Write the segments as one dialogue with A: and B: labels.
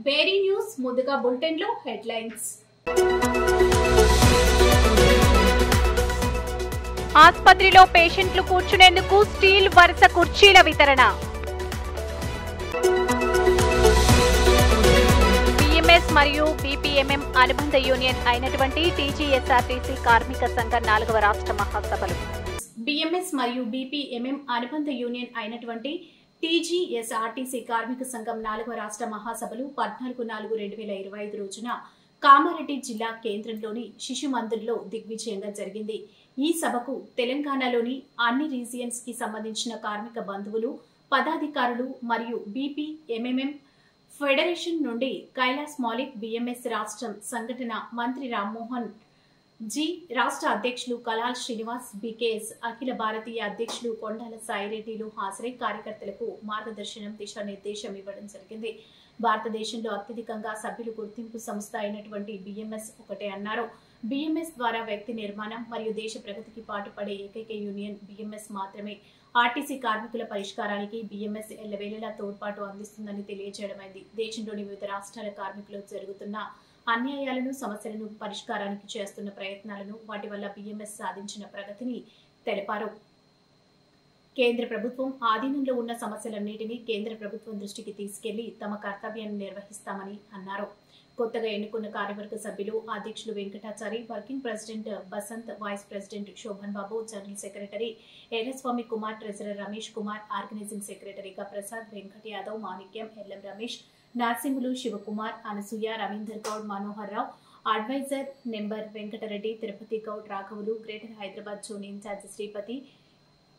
A: బేరీ news ముందుగా bulletin లో headlines.
B: ఆసుపత్రిలో పేషెంట్లు కూర్చునేందుకు స్టీల్ వరుస కుర్చీల వితరణ. బిఎంఎస్ మరియు బీపీఎంఎం అనుబంధ యూనియన్ అయినటువంటి టీజీఎస్ఆర్టీసీ కార్మిక సంఘ 4వ రాష్ట్ర మహాసభలు.
A: బిఎంఎస్ మరియు బీపీఎంఎం అనుబంధ యూనియన్ అయినటువంటి టీజీఎస్ఆర్టీసీ కార్మిక సంఘం 4వ రాష్ట్ర మహాసభలు 14/4/2025 రోజున కామారెడ్డి జిల్లా కేంద్రంలోని శిశు మందిర్లో దిగ్విజయంగా జరిగింది. ఈ సభకు తెలంగాణలోని అన్ని రీజియన్స్ కి సంబంధించిన కార్మిక బంధువులు, పదాధికారులు మరియు బీపీఎంఎం ఫెడరేషన్ నుండి కైలాస్ మాలిక్, బిఎంఎస్ రాష్ట్రం సంఘటన మంత్రి రామ్మోహన్ జీ, రాష్ట్ర అధ్యక్షులు కలాల్ శ్రీనివాస్, బీకేఎస్ అఖిల భారతీయ అధ్యక్షులు కొండాల సాయిరెడ్డిలు హాజరై కార్యకర్తలకు మార్గదర్శనం, దిశానిర్దేశం ఇవ్వడం జరిగింది. భారతదేశంలో అత్యధికంగా సభ్యులు గుర్తింపు సంస్థ అయినటువంటి బిఎంఎస్ ఒకటే అన్నారు. బిఎంఎస్ ద్వారా వ్యక్తి నిర్మాణం మరియు దేశ ప్రగతికి పాటుపడే ఏకైక యూనియన్ బిఎంఎస్ మాత్రమే. ఆర్టీసీ కార్మికుల పరిష్కారానికి బిఎంఎస్ ఎల్లవేళలా తోడ్పాటు అందిస్తుందని తెలియజేయడమైంది. దేశంలోని వివిధ రాష్ట్రాల కార్మికులకు జరుగుతున్న అన్యాయాలను, సమస్యలను పరిష్కారానికి చేస్తున్న ప్రయత్నాలను, వాటి వల్ల బిఎంఎస్ సాధించిన ప్రగతిని తెలిపారు. కేంద్ర ప్రభుత్వం ఆధీనంలో ఉన్న సమస్యలన్నింటినీ కేంద్ర ప్రభుత్వం దృష్టికి తీసుకెళ్లి తమ కర్తవ్యాన్ని నిర్వహిస్తామని అన్నారు. కొత్తగా ఎన్నుకున్న కార్యవర్గ సభ్యులు అధ్యక్షులు Venkatachari, working president Basanth, vice president Shobhan Babu, general secretary Elaswamy Kumar, treasurer Ramesh Kumar, organizing సెక్రటరీగా Prasad, Venkat Yadav, Manikyam, LM Ramesh, Narasimhulu, Sivakumar, Anasuya, Ravinder Goud, Manohar Rao, advisor member Venkatareddy, Tirupati Goud, రాఘవులు, greater Hyderabad zone incharge Sripathi,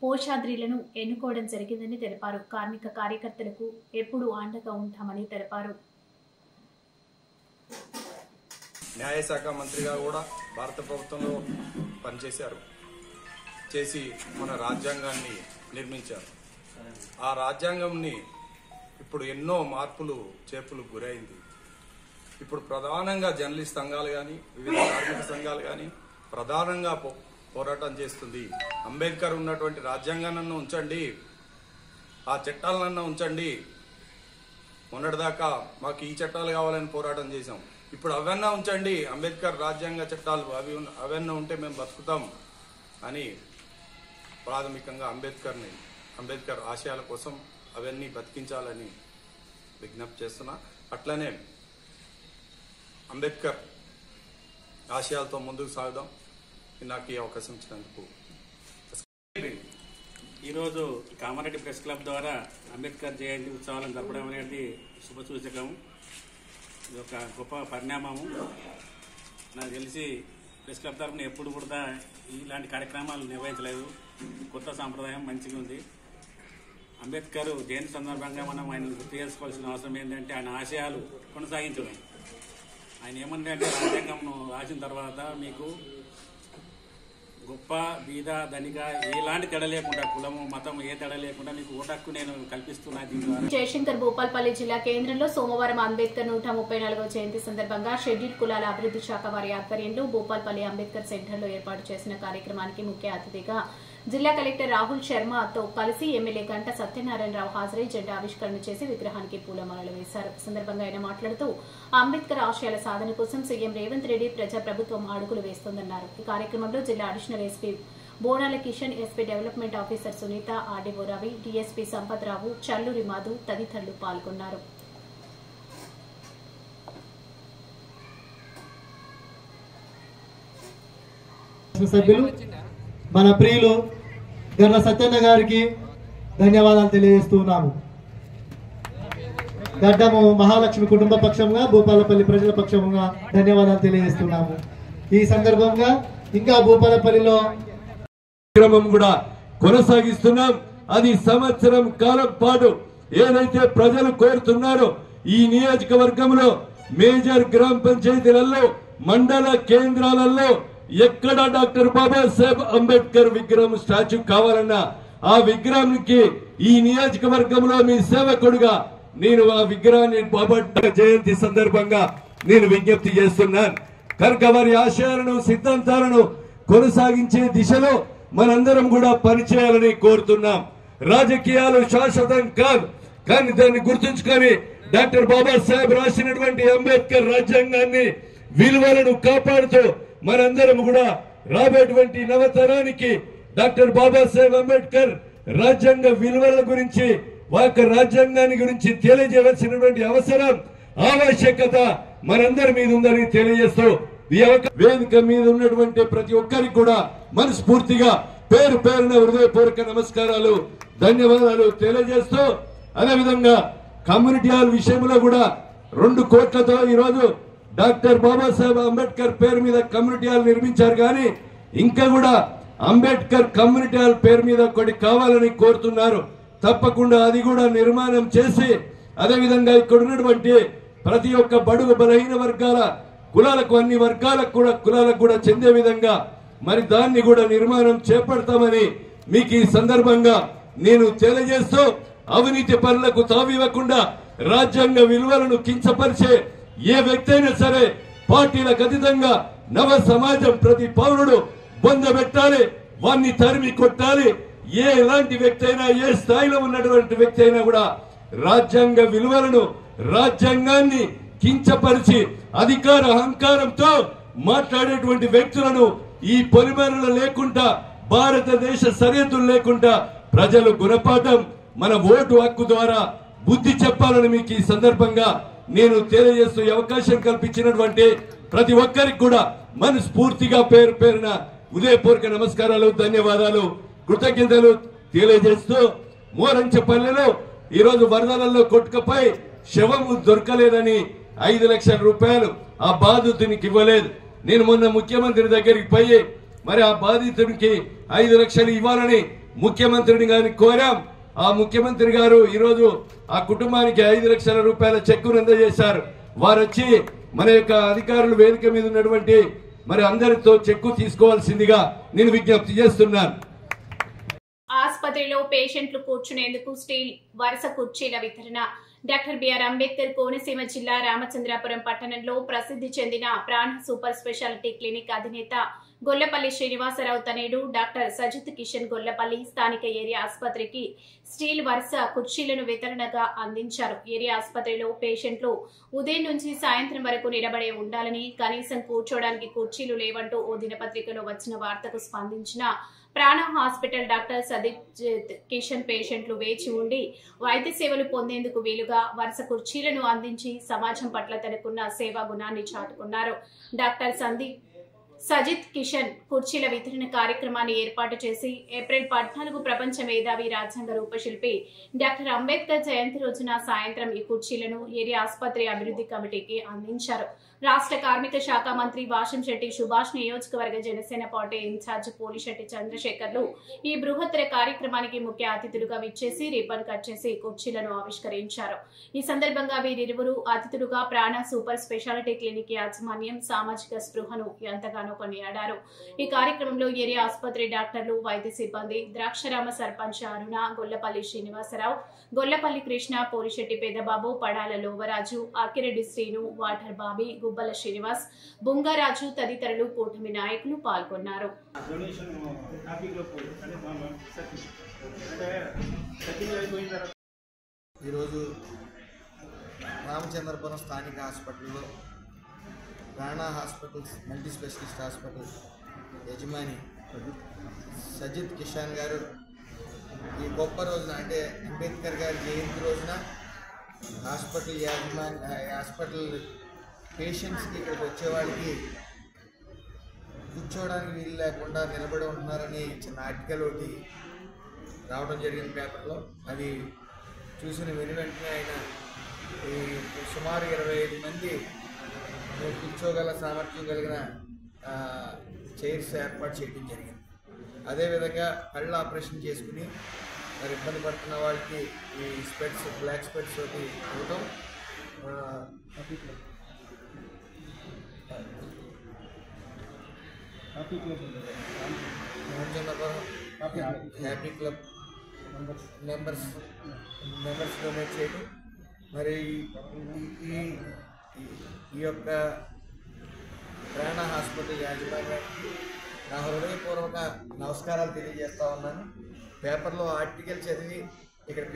A: పోషాద్రిలను ఎన్నుకోవడం జరిగిందని తెలిపారు. కార్మిక కార్యకర్తలకు ఎప్పుడూ అండగా ఉంటామని తెలిపారు.
C: న్యాయశాఖ మంత్రిగా కూడా భారత ప్రభుత్వంలో పనిచేశారు. చేసి మన రాజ్యాంగాన్ని నిర్మించారు. ఆ రాజ్యాంగంని ఇప్పుడు ఎన్నో మార్పులు చేర్పులు గురైంది. ఇప్పుడు ప్రధానంగా జర్నలిస్ట్ సంఘాలు కానీ, వివిధ కార్మిక సంఘాలు కానీ ప్రధానంగా పోరాటం చేస్తుంది. అంబేద్కర్ ఉన్నటువంటి రాజ్యాంగాన్ని ఉంచండి, ఆ చట్టాలన్నా ఉంచండి. మొన్నటిదాకా మాకు ఈ చట్టాలు కావాలని పోరాటం చేశాం. ఇప్పుడు అవన్నా ఉంచండి, అంబేద్కర్ రాజ్యాంగ చట్టాలు అవన్నీ ఉంటే మేము బతుకుతాం అని ప్రాథమికంగా అంబేద్కర్ ఆశయాల కోసం అవన్నీ బతికించాలని విజ్ఞప్తి చేస్తున్నా. అట్లనే అంబేద్కర్ ఆశయాలతో ముందుకు సాగుదాం. నాకు ఈ అవకాశం ఇచ్చినందుకు.
D: ఈరోజు కామారెడ్డి ప్రెస్ క్లబ్ ద్వారా అంబేద్కర్ జయంతి ఉత్సవాలను జరపడం అనేది శుభసూచకం. ఇది ఒక గొప్ప పరిణామము. నాకు తెలిసి ప్రెస్ క్లబ్ తరఫున ఎప్పుడు కూడా ఇలాంటి కార్యక్రమాలు నిర్వహించలేదు. కొత్త సాంప్రదాయం మంచిగా ఉంది. అంబేద్కర్ జయంతి సందర్భంగా మనం ఆయన గుర్తు చేసుకోవాల్సిన అవసరం ఏంటంటే ఆయన ఆశయాలు కొనసాగించడం. ఆయన ఏమంటే రాజ్యాంగం రాసిన తర్వాత మీకు గొప్ప, బీద, ధనిక ఎలాంటి తేడా లేకుండా, కులము, మతం ఏ తేడా లేకుండా మీకు ఓటు హక్కు నేను కల్పిస్తున్నా. దీని ద్వారా
A: జయశంకర్ భూపాల్పల్లి జిల్లా కేంద్రంలో సోమవారం అంబేద్కర్ 134వ జయంతి సందర్భంగా షెడ్యూల్ కులాల అభివృద్ధి శాఖ వారి ఆధ్వర్యంలో భూపాల్పల్లి అంబేద్కర్ సెంటర్లో ఏర్పాటు చేసిన కార్యక్రమానికి ముఖ్య అతిథిగా జిల్లా కలెక్టర్ రాహుల్ శర్మతో కలిసి ఎమ్మెల్యే గంట సత్యనారాయణరావు హాజరై జెండా ఆవిష్కరణ చేసి విగ్రహానికి పూలమాలలు వేశారు. ఈ సందర్భంగా ఆయన మాట్లాడుతూ అంబేద్కర్ ఆశయాల సాధన కోసం సీఎం రేవంత్ రెడ్డి ప్రజాప్రభుత్వం అడుగులు వేస్తోందన్నారు. ఈ కార్యక్రమంలో జిల్లా additional SP Bonala Kishan, SP development officer Sunitha, RDO Ravi, DSP Sampathrao, Challuri Madhu తదితరులు పాల్గొన్నారు.
E: మన ప్రియులు గర్ల సత్యన్న గారికి ధన్యవాదాలు తెలియజేస్తున్నాము. గడ్డము మహాలక్ష్మి కుటుంబ పక్షంగా, భూపాలపల్లి ప్రజల పక్షంగా ధన్యవాదాలు తెలియజేస్తున్నాము. ఈ సందర్భంగా ఇంకా భూపాలపల్లిలో
F: కార్యక్రమం కూడా కొనసాగిస్తున్నాం. అది సంవత్సరం కాలం పాటు ఏదైతే ప్రజలు కోరుతున్నారో ఈ నియోజకవర్గంలో మేజర్ గ్రామ పంచాయతీలలో, మండల కేంద్రాలలో ఎక్కడ డాక్టర్ బాబాసాహెబ్ అంబేద్కర్ విగ్రహం స్టాచ్యూ కావాలన్నా ఆ విగ్రహానికి ఈ నియోజకవర్గంలో మీ సేవకుడుగా నేను ఆ విగ్రహాన్ని బాబా జయంతి సందర్భంగా నేను విజ్ఞప్తి చేస్తున్నాను. కనుక వారి ఆశయాలను, సిద్ధాంతాలను కొనసాగించే దిశలో మనందరం కూడా పనిచేయాలని కోరుతున్నాం. రాజకీయాలు శాశ్వతం కాదు, కానీ దాన్ని గుర్తుంచుకొని డాక్టర్ బాబాసాహెబ్ రాసినటువంటి అంబేద్కర్ రాజ్యాంగాన్ని విలువలను కాపాడుతూ మనందరం కూడా రాబోయేటువంటి నవతరానికి డాక్టర్ బాబాసాహెబ్ అంబేద్కర్ రాజ్యాంగ విలువల గురించి వారి రాజ్యాంగాన్ని గురించి తెలియజేయవలసినటువంటి అవసరం ఆవశ్యకత మనందరి మీద ఉందని తెలియజేస్తూ ఈ వేదిక మీద ఉన్నటువంటి ప్రతి ఒక్కరికి కూడా మనస్ఫూర్తిగా పేరు పేరున హృదయపూర్వక నమస్కారాలు ధన్యవాదాలు తెలియజేస్తూ అదేవిధంగా కమ్యూనిటీ హాల్ విషయంలో కూడా 2 కోట్లతో ఈరోజు డాక్టర్ బాబాసాహెబ్ అంబేద్కర్ పేరు మీద కమ్యూనిటీ హాల్ నిర్మించారు కానీ ఇంకా కూడా అంబేద్కర్ కమ్యూనిటీ హాల్ పేరు మీద ఒకటి కావాలని కోరుతున్నారు. తప్పకుండా అది కూడా నిర్మాణం చేసి అదేవిధంగా ఇక్కడ ఉన్నటువంటి ప్రతి ఒక్క బడుగు బలహీన వర్గాల కులాలకు అన్ని వర్గాలకు కూడా చెందే విధంగా మరి దాన్ని కూడా నిర్మాణం చేపడతామని మీకు ఈ సందర్భంగా నేను తెలియజేస్తూ అవినీతి పనులకు తావివ్వకుండా రాజ్యాంగ విలువలను కించపరిచే ఏ వ్యక్తి అయినా సరే పార్టీలకు అతీతంగా నవ సమాజం ప్రతి పౌరుడు బొందబెట్టాలి, వాన్ని తరిమి కొట్టాలి. ఎలాంటి వ్యక్తి అయినా ఏ స్థాయిలో ఉన్నటువంటి వ్యక్తి అయినా కూడా రాజ్యాంగ విలువలను రాజ్యాంగాన్ని కించపరిచి అధికార అహంకారంతో మాట్లాడేటువంటి వ్యక్తులను ఈ పొలిమేరలు లేకుండా భారతదేశ సరిహద్దులు లేకుండా ప్రజలు గుణపాఠం మన ఓటు హక్కు ద్వారా బుద్ధి చెప్పాలని మీకు ఈ సందర్భంగా నేను తెలియజేస్తూ అవకాశం కల్పించినటువంటి ప్రతి ఒక్కరికి కూడా మనస్ఫూర్తిగా పేరు పేరున ఉదయపూర్వక నమస్కారాలు ధన్యవాదాలు కృతజ్ఞతలు తెలియజేస్తూ మోరంచపల్లిలో ఈరోజు వరదలలో కొట్టుకపోయి శవము దొరకలేదని 5 లక్షల రూపాయలు ఆ బాధితునికి ఇవ్వలేదు. నేను మొన్న ముఖ్యమంత్రి దగ్గరికి పోయి మరి ఆ బాధితునికి 5 లక్షలు ఇవ్వాలని ముఖ్యమంత్రిని గారిని కోరాం. ఆ ముఖ్యమంత్రి గారు ఈరోజు ఆ కుటుంబానికి 5 లక్షల రూపాయల చెక్కును అందజేశారు. వారు వచ్చి మన యొక్క అధికారులు వేదిక మీద ఉన్నటువంటి మరి అందరితో చెక్కు తీసుకోవాల్సిందిగా నేను విజ్ఞప్తి చేస్తున్నాను.
A: ఆసుపత్రిలో పేషెంట్లు కూర్చునేందుకు స్టీల్ వరుస కుర్చీల వితరణ. డాక్టర్ బిఆర్ అంబేద్కర్ కోనసీమ జిల్లా రామచంద్రాపురం పట్టణంలో ప్రసిద్ధి చెందిన ప్రాణ సూపర్ స్పెషాలిటీ క్లినిక్ అధినేత గొల్లపల్లి శ్రీనివాసరావు తనేడు డాక్టర్ సజిత్ కిషన్ గొల్లపల్లి స్థానిక ఏరియా ఆసుపత్రికి స్టీల్ వరుస కుర్చీలను వితరణగా అందించారు. ఏరియా ఆసుపత్రిలో పేషెంట్లు ఉదయం నుంచి సాయంత్రం వరకు నిలబడే ఉండాలని, కనీసం కూర్చోడానికి కుర్చీలు లేవంటూ ఓ దినపత్రికలో వచ్చిన వార్తకు స్పందించిన ప్రాణ హాస్పిటల్ డాక్టర్ సజిత్ కిషన్ పేషెంట్లు వేచి ఉండి వైద్య సేవలు పొందేందుకు వీలుగా వరుస కుర్చీలను అందించి సమాజం పట్ల తనకున్న సేవా గుణాన్ని చాటుకున్నారు. డాక్టర్ సజిత్ కిషన్ కుర్చీల వితరణ కార్యక్రమాన్ని ఏర్పాటు చేసి ఏప్రిల్ 14 ప్రపంచ మేధావి రాజ్యాంగ రూపశిల్పి డాక్టర్ అంబేద్కర్ జయంతి రోజున సాయంత్రం ఈ కుర్చీలను ఏరియా ఆసుపత్రి అభివృద్ధి కమిటీకి అందించారు. రాష్ట్ర కార్మిక శాఖ మంత్రి వాషంశెట్టి సుభాష్, నియోజకవర్గ జనసేన పార్టీ ఇన్ఛార్జ్ పోలిశెట్టి చంద్రశేఖర్లు ఈ బృహత్తర కార్యక్రమానికి ముఖ్య అతిథులుగా విచ్చేసి రిబ్బన్ కట్ చేసి కుర్చీలను ఆవిష్కరించారు. ఈ సందర్భంగా వీరిరువురు అతిథులుగా ప్రాణ సూపర్ స్పెషాలిటీ క్లినిక్ యాజమాన్యం సామాజిక స్పృహను ఎంతగానో కొనియాడారు. ఈ కార్యక్రమంలో ఏరియా ఆసుపత్రి డాక్టర్లు, వైద్య సిబ్బంది, ద్రాక్షరామ సర్పంచ్ అరుణ, గొల్లపల్లి శ్రీనివాసరావు, గొల్లపల్లి కృష్ణ, పోలిశెట్టి పెద్దబాబు, పడాల లోవరాజు, ఆకిరెడ్డి శ్రీను, వాటర్ బాబీ, గుబ్బల శ్రీనివాస్, బుంగారాజు తదితరులు కూటమి నాయకులు పాల్గొన్నారు.
G: ఈరోజు రామచంద్రపురం స్థానిక హాస్పిటల్లో ప్రాణ హాస్పిటల్స్ మల్టీ స్పెషలిస్ట్ హాస్పిటల్ యజమాని సజిత్ కిషన్ గారు ఈ గొప్ప రోజున అంటే అంబేద్కర్ గారి జయంతి రోజున హాస్పిటల్ పేషెంట్స్కి ఇక్కడికి వచ్చేవాడికి కూర్చోవడానికి వీలు లేకుండా నిలబడి ఉంటున్నారని చిన్న ఆర్టికల్ ఒకటి రావడం జరిగింది పేపర్లో. అది చూసిన వెంటనే ఆయన సుమారు 25 మంది కూర్చోగల సామర్థ్యం కలిగిన చైర్స్ ఏర్పాటు చేయడం జరిగింది. అదేవిధంగా కళ్ళు ఆపరేషన్ చేసుకుని మరి ఇబ్బంది పడుతున్న వాళ్ళకి ఈ స్పెట్స్, బ్లాక్ స్పెట్స్ ఒకటి ఇవ్వడం, హ్యాపీ క్లబ్ మెంబర్స్ డొనేట్ చేయడం, మరి ఈ యొక్క ప్రాణ హాస్పిటల్ యాజమాన్యానికి నా హృదయపూర్వక నమస్కారాలు తెలియజేస్తా ఉన్నాను. పేపర్లో ఆర్టికల్ చదివి ఇక్కడ